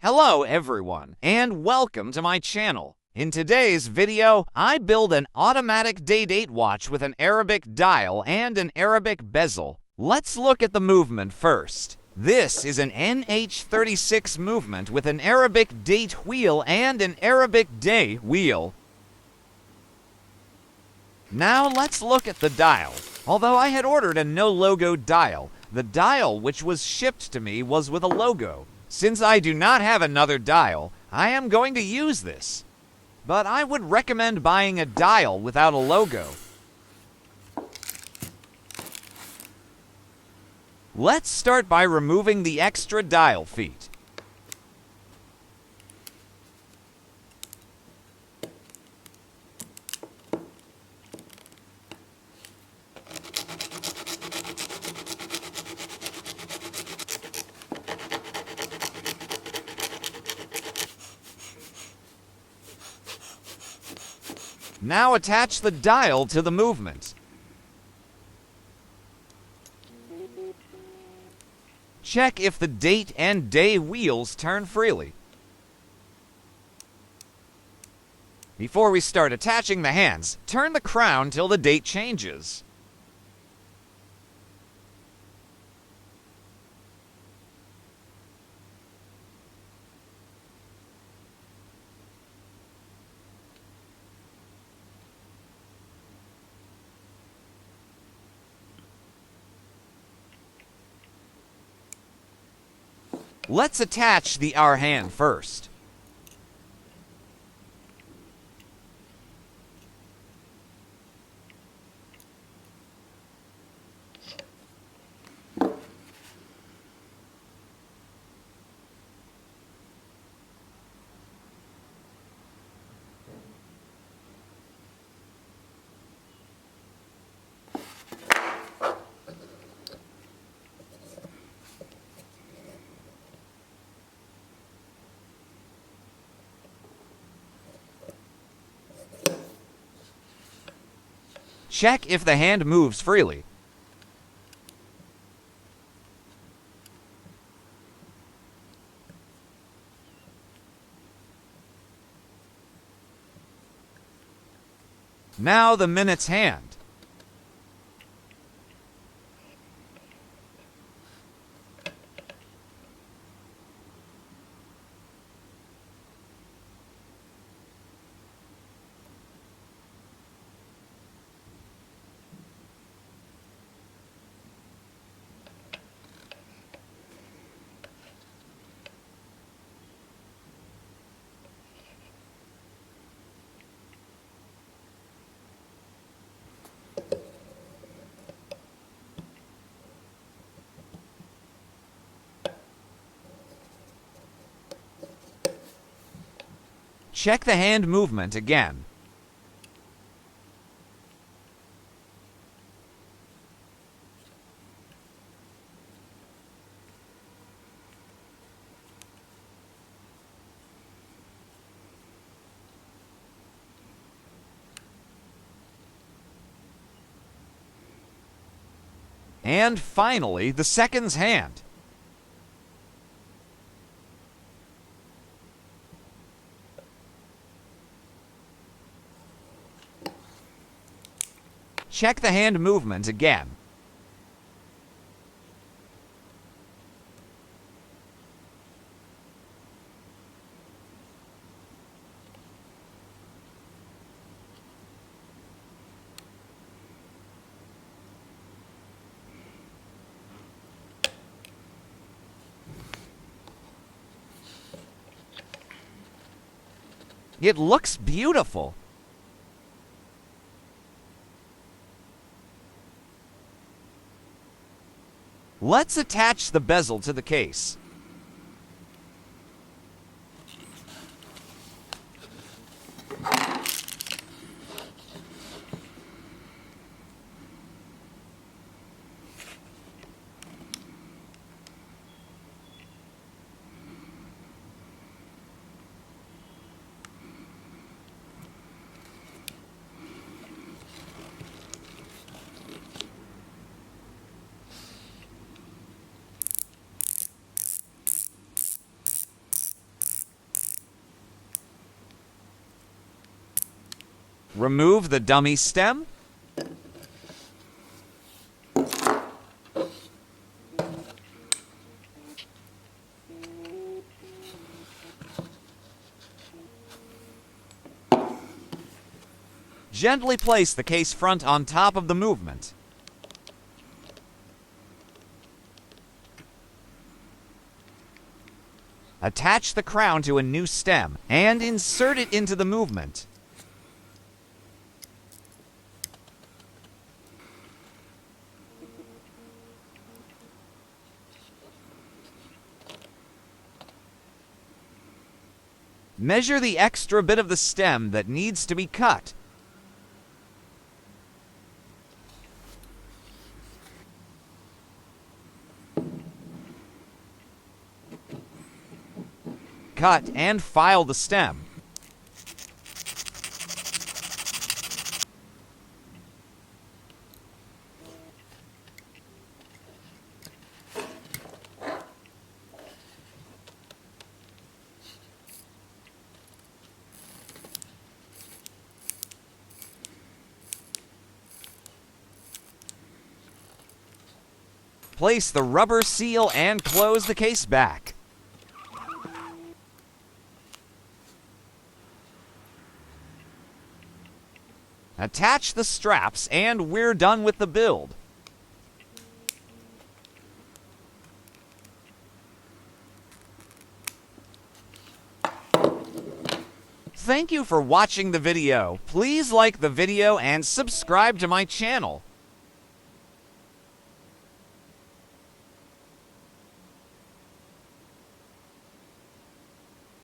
Hello everyone, and welcome to my channel. In today's video, I build an automatic day-date watch with an Arabic dial and an Arabic bezel. Let's look at the movement first. This is an NH36 movement with an Arabic date wheel and an Arabic day wheel. Now let's look at the dial. Although I had ordered a no-logo dial, the dial which was shipped to me was with a logo. Since I do not have another dial, I am going to use this. But I would recommend buying a dial without a logo. Let's start by removing the extra dial feet. Now attach the dial to the movement. Check if the date and day wheels turn freely. Before we start attaching the hands, turn the crown till the date changes. Let's attach the hour hand first. Check if the hand moves freely. Now the minute's hand. Check the hand movement again. And finally, the seconds hand. Check the hand movement again. It looks beautiful. Let's attach the bezel to the case. Remove the dummy stem. Gently place the case front on top of the movement. Attach the crown to a new stem and insert it into the movement. Measure the extra bit of the stem that needs to be cut. Cut and file the stem. Place the rubber seal and close the case back. Attach the straps and we're done with the build. Thank you for watching the video. Please like the video and subscribe to my channel.